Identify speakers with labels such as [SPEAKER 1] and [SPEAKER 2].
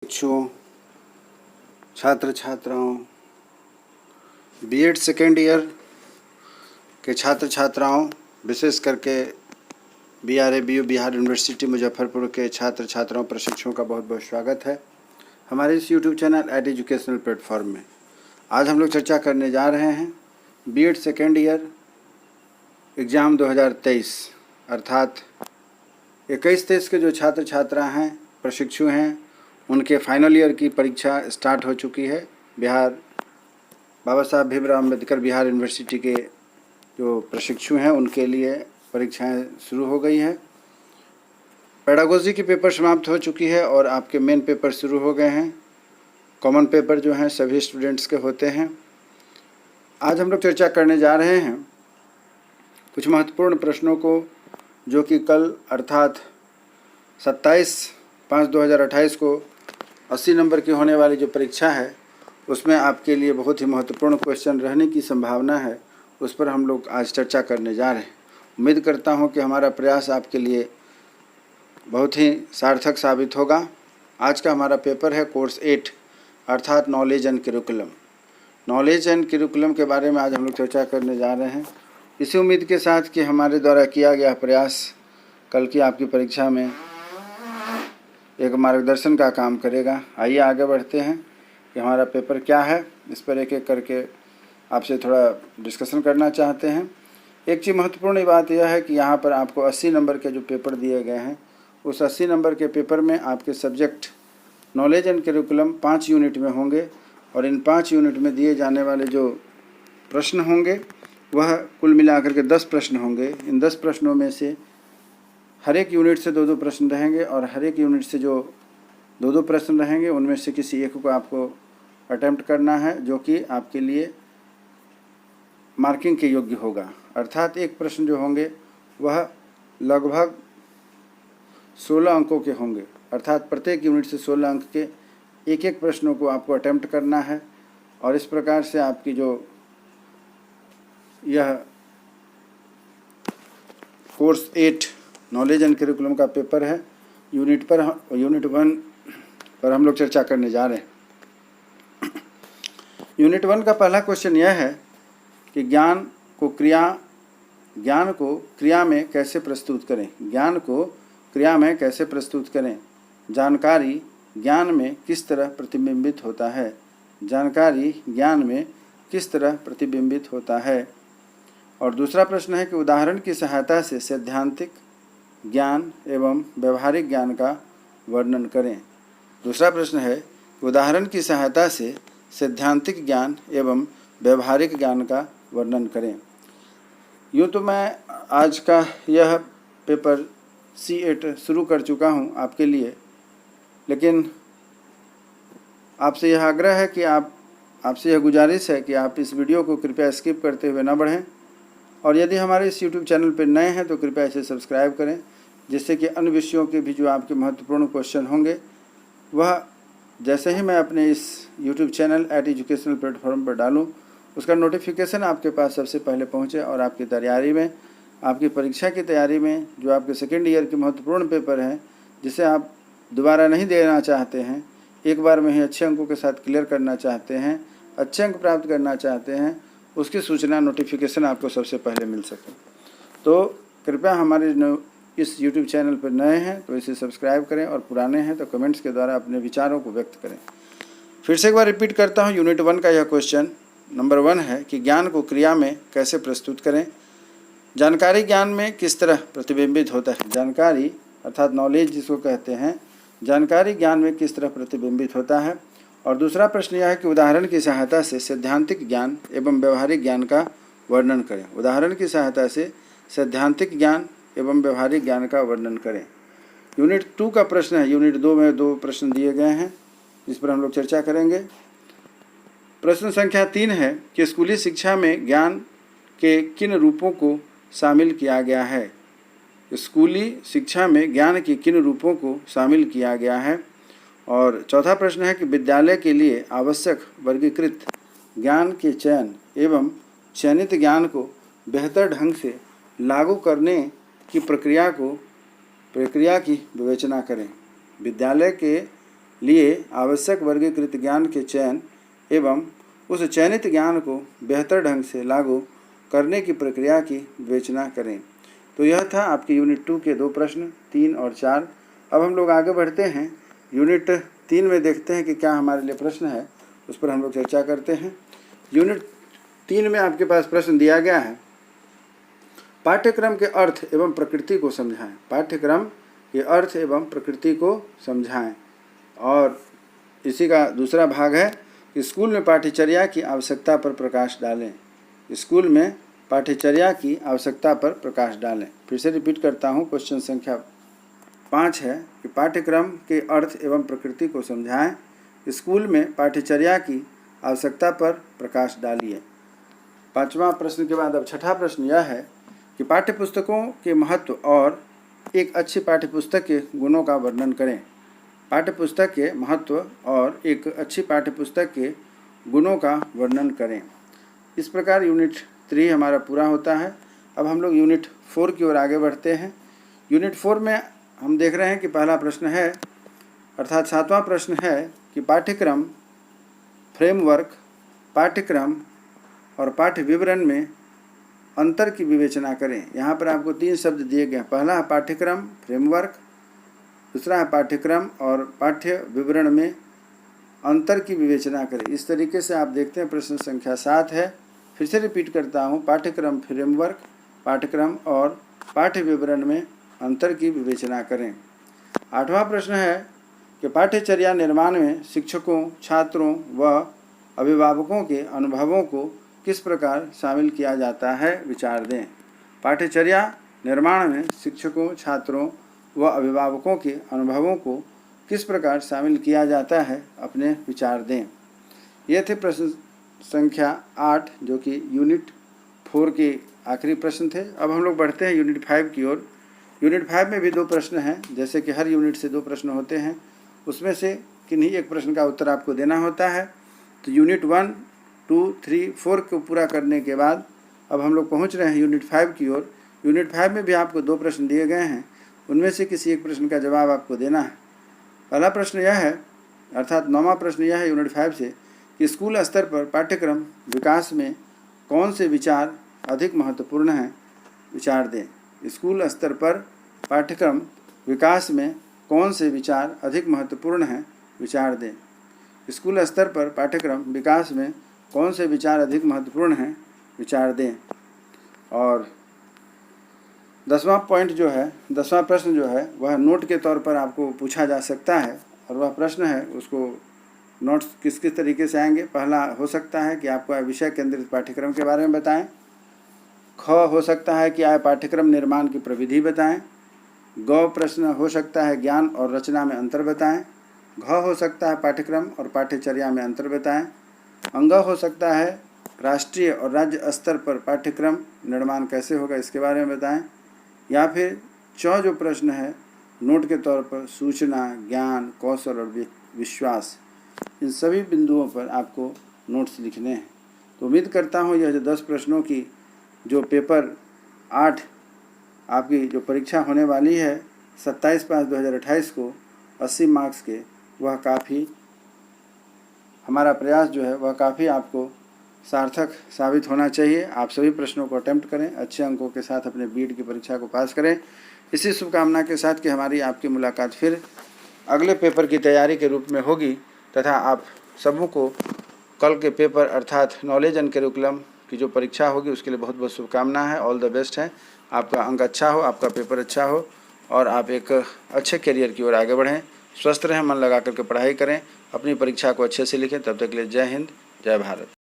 [SPEAKER 1] बच्चों, छात्र छात्राओं, बीएड सेकेंड ईयर के छात्र छात्राओं, विशेष करके BRABU बिहार यूनिवर्सिटी मुजफ्फरपुर के छात्र छात्राओं प्रशिक्षुओं का बहुत बहुत स्वागत है हमारे इस YouTube channel at educational platform में। आज हम लोग चर्चा करने जा रहे हैं बीएड सेकेंड ईयर एग्ज़ाम 2023 अर्थात 21-23 के जो छात्र छात्रा हैं, प्रशिक्षु हैं, उनके फाइनल ईयर की परीक्षा स्टार्ट हो चुकी है। बिहार बाबा साहब भीमराव अम्बेडकर बिहार यूनिवर्सिटी के जो प्रशिक्षु हैं उनके लिए परीक्षाएं शुरू हो गई हैं। पेडागोजी की पेपर समाप्त हो चुकी है और आपके मेन पेपर शुरू हो गए हैं। कॉमन पेपर जो हैं सभी स्टूडेंट्स के होते हैं। आज हम लोग चर्चा करने जा रहे हैं कुछ महत्वपूर्ण प्रश्नों को, जो कि कल अर्थात 27/5/2028 को 80 नंबर की होने वाली जो परीक्षा है उसमें आपके लिए बहुत ही महत्वपूर्ण क्वेश्चन रहने की संभावना है। उस पर हम लोग आज चर्चा करने जा रहे हैं। उम्मीद करता हूं कि हमारा प्रयास आपके लिए बहुत ही सार्थक साबित होगा। आज का हमारा पेपर है कोर्स 8 अर्थात knowledge and curriculum. Knowledge and curriculum के बारे में आज हम लोग चर्चा करने जा रहे हैं, इसी उम्मीद के साथ कि हमारे द्वारा किया गया प्रयास कल की आपकी परीक्षा में एक मार्गदर्शन का काम करेगा। आइए आगे बढ़ते हैं कि हमारा पेपर क्या है, इस पर एक एक करके आपसे थोड़ा डिस्कशन करना चाहते हैं। एक चीज़ महत्वपूर्ण बात यह है कि यहाँ पर आपको 80 नंबर के जो पेपर दिए गए हैं, उस 80 नंबर के पेपर में आपके subject knowledge and curriculum 5 unit में होंगे और इन 5 यूनिट में दिए जाने वाले जो प्रश्न होंगे वह कुल मिलाकर के 10 प्रश्न होंगे। इन 10 प्रश्नों में से हर एक यूनिट से 2-2 प्रश्न रहेंगे और हर एक यूनिट से जो 2-2 प्रश्न रहेंगे उनमें से किसी एक को आपको अटेम्प्ट करना है, जो कि आपके लिए मार्किंग के योग्य होगा। अर्थात एक प्रश्न जो होंगे वह लगभग 16 अंकों के होंगे। अर्थात प्रत्येक यूनिट से 16 अंक के एक एक प्रश्नों को आपको अटेम्प्ट करना है और इस प्रकार से आपकी जो यह कोर्स 8 नॉलेज एंड करिकुलम का पेपर है, यूनिट 1 पर हम लोग चर्चा करने जा रहे हैं। यूनिट 1 का पहला क्वेश्चन यह है कि ज्ञान को क्रिया में कैसे प्रस्तुत करें। ज्ञान को क्रिया में कैसे प्रस्तुत करें। जानकारी ज्ञान में किस तरह प्रतिबिंबित होता है। जानकारी ज्ञान में किस तरह प्रतिबिंबित होता है। और दूसरा प्रश्न है कि उदाहरण की सहायता से सैद्धांतिक ज्ञान एवं व्यवहारिक ज्ञान का वर्णन करें। दूसरा प्रश्न है उदाहरण की सहायता से सैद्धांतिक ज्ञान एवं व्यवहारिक ज्ञान का वर्णन करें। यूँ तो मैं आज का यह पेपर C8 शुरू कर चुका हूँ आपके लिए, लेकिन आपसे यह आग्रह है कि आपसे यह गुजारिश है कि आप इस वीडियो को कृपया स्किप करते हुए न बढ़ें और यदि हमारे इस YouTube चैनल पर नए हैं तो कृपया इसे सब्सक्राइब करें, जिससे कि अन्य विषयों के भी जो आपके महत्वपूर्ण क्वेश्चन होंगे वह जैसे ही मैं अपने इस YouTube channel at educational platform पर डालूं उसका नोटिफिकेशन आपके पास सबसे पहले पहुंचे और आपकी तैयारी में, आपकी परीक्षा की तैयारी में जो आपके सेकेंड ईयर के महत्वपूर्ण पेपर हैं, जिसे आप दोबारा नहीं देना चाहते हैं, एक बार में ही अच्छे अंकों के साथ क्लियर करना चाहते हैं, अच्छे अंक प्राप्त करना चाहते हैं, उसकी सूचना नोटिफिकेशन आपको सबसे पहले मिल सके। तो कृपया हमारे इस YouTube चैनल पर नए हैं तो इसे सब्सक्राइब करें और पुराने हैं तो कमेंट्स के द्वारा अपने विचारों को व्यक्त करें। फिर से एक बार रिपीट करता हूं, यूनिट 1 का यह क्वेश्चन नंबर 1 है कि ज्ञान को क्रिया में कैसे प्रस्तुत करें। जानकारी ज्ञान में किस तरह प्रतिबिंबित होता है। जानकारी अर्थात नॉलेज जिसको कहते हैं, जानकारी ज्ञान में किस तरह प्रतिबिंबित होता है। और दूसरा प्रश्न यह है कि उदाहरण की सहायता से सैद्धांतिक ज्ञान एवं व्यवहारिक ज्ञान का वर्णन करें। उदाहरण की सहायता से सैद्धांतिक ज्ञान एवं व्यवहारिक ज्ञान का वर्णन करें। यूनिट 2 का प्रश्न है, यूनिट 2 में 2 प्रश्न दिए गए हैं जिस पर हम लोग चर्चा करेंगे। प्रश्न संख्या 3 है कि स्कूली शिक्षा में ज्ञान के किन रूपों को शामिल किया गया है। स्कूली शिक्षा में ज्ञान के किन रूपों को शामिल किया गया है। और चौथा प्रश्न है कि विद्यालय के लिए आवश्यक वर्गीकृत ज्ञान के चयन एवं चयनित ज्ञान को बेहतर ढंग से लागू करने की प्रक्रिया की विवेचना करें। विद्यालय के लिए आवश्यक वर्गीकृत ज्ञान के चयन एवं उस चयनित ज्ञान को बेहतर ढंग से लागू करने की प्रक्रिया की विवेचना करें। तो यह था आपके यूनिट 2 के 2 प्रश्न 3 और 4। अब हम लोग आगे बढ़ते हैं, यूनिट 3 में देखते हैं कि क्या हमारे लिए प्रश्न है, उस पर हम लोग चर्चा करते हैं। यूनिट 3 में आपके पास प्रश्न दिया गया है, पाठ्यक्रम के अर्थ एवं प्रकृति को समझाएं। पाठ्यक्रम के अर्थ एवं प्रकृति को समझाएं। और इसी का दूसरा भाग है कि स्कूल में पाठ्यचर्या की आवश्यकता पर प्रकाश डालें। स्कूल में पाठ्यचर्या की आवश्यकता पर प्रकाश डालें। फिर से रिपीट करता हूँ, क्वेश्चन संख्या 5 है कि पाठ्यक्रम के अर्थ एवं प्रकृति को समझाएं। स्कूल में पाठ्यचर्या की आवश्यकता पर प्रकाश डालिए। 5वां प्रश्न के बाद अब 6ठा प्रश्न यह है कि पाठ्यपुस्तकों के महत्व और एक अच्छी पाठ्यपुस्तक के गुणों का वर्णन करें। पाठ्यपुस्तक के महत्व और एक अच्छी पाठ्यपुस्तक के गुणों का वर्णन करें। इस प्रकार यूनिट 3 हमारा पूरा होता है। अब हम लोग यूनिट 4 की ओर आगे बढ़ते हैं। यूनिट 4 में हम देख रहे हैं कि पहला प्रश्न है, अर्थात 7वां प्रश्न है कि पाठ्यक्रम, फ्रेमवर्क, पाठ्यक्रम और पाठ्य विवरण में अंतर की विवेचना करें। यहाँ पर आपको 3 शब्द दिए गए हैं। पहला है पाठ्यक्रम, फ्रेमवर्क, दूसरा है पाठ्यक्रम और पाठ्य विवरण में अंतर की विवेचना करें। इस तरीके से आप देखते हैं प्रश्न संख्या 7 है। फिर से रिपीट करता हूँ, पाठ्यक्रम, फ्रेमवर्क, पाठ्यक्रम और पाठ्य विवरण में अंतर की विवेचना करें। 8वां प्रश्न है कि पाठ्यचर्या निर्माण में शिक्षकों, छात्रों व अभिभावकों के अनुभवों को किस प्रकार शामिल किया जाता है, विचार दें। पाठ्यचर्या निर्माण में शिक्षकों, छात्रों व अभिभावकों के अनुभवों को किस प्रकार शामिल किया जाता है, अपने विचार दें। ये थे प्रश्न संख्या 8 जो कि यूनिट 4 के आखिरी प्रश्न थे। अब हम लोग बढ़ते हैं यूनिट 5 की ओर। यूनिट 5 में भी 2 प्रश्न हैं। जैसे कि हर यूनिट से 2 प्रश्न होते हैं, उसमें से किन्हीं एक प्रश्न का उत्तर आपको देना होता है। तो यूनिट 1, 2, 3, 4 को पूरा करने के बाद अब हम लोग पहुंच रहे हैं यूनिट 5 की ओर। यूनिट 5 में भी आपको 2 प्रश्न दिए गए हैं, उनमें से किसी एक प्रश्न का जवाब आपको देना है। पहला प्रश्न यह है, अर्थात 9वां प्रश्न यह है यूनिट 5 से कि स्कूल स्तर पर पाठ्यक्रम विकास में कौन से विचार अधिक महत्वपूर्ण हैं, विचार दें। स्कूल स्तर पर पाठ्यक्रम विकास में कौन से विचार अधिक महत्वपूर्ण हैं, विचार दें। स्कूल स्तर पर पाठ्यक्रम विकास में कौन से विचार अधिक महत्वपूर्ण हैं, विचार दें। और 10वां पॉइंट जो है, 10वां प्रश्न जो है वह नोट के तौर पर आपको पूछा जा सकता है। और वह प्रश्न है, उसको नोट्स किस किस तरीके से आएंगे। पहला हो सकता है कि आपको विषय केंद्रित पाठ्यक्रम के बारे में बताएं। ख हो सकता है कि आय पाठ्यक्रम निर्माण की प्रविधि बताएं। ग प्रश्न हो सकता है ज्ञान और रचना में अंतर बताएं। घ हो सकता है पाठ्यक्रम और पाठ्यचर्या में अंतर बताएं। अंग हो सकता है राष्ट्रीय और राज्य स्तर पर पाठ्यक्रम निर्माण कैसे होगा, इसके बारे में बताएं। या फिर च जो प्रश्न है नोट के तौर पर सूचना, ज्ञान, कौशल और विश्वास, इन सभी बिंदुओं पर आपको नोट्स लिखने हैं। तो उम्मीद करता हूँ यह जो 10 प्रश्नों की जो पेपर 8 आपकी जो परीक्षा होने वाली है 27/5/2028 को 80 मार्क्स के, वह काफ़ी हमारा प्रयास जो है वह काफ़ी आपको सार्थक साबित होना चाहिए। आप सभी प्रश्नों को अटेम्प्ट करें, अच्छे अंकों के साथ अपने बीएड की परीक्षा को पास करें। इसी शुभकामना के साथ कि हमारी आपकी मुलाकात फिर अगले पेपर की तैयारी के रूप में होगी, तथा आप सबों को कल के पेपर अर्थात नॉलेज एंड करिकुलम की जो परीक्षा होगी उसके लिए बहुत बहुत शुभकामना है। ऑल द बेस्ट है। आपका अंक अच्छा हो, आपका पेपर अच्छा हो और आप एक अच्छे करियर की ओर आगे बढ़ें। स्वस्थ रहें, मन लगा करके पढ़ाई करें, अपनी परीक्षा को अच्छे से लिखें। तब तक के लिए जय हिंद, जय भारत।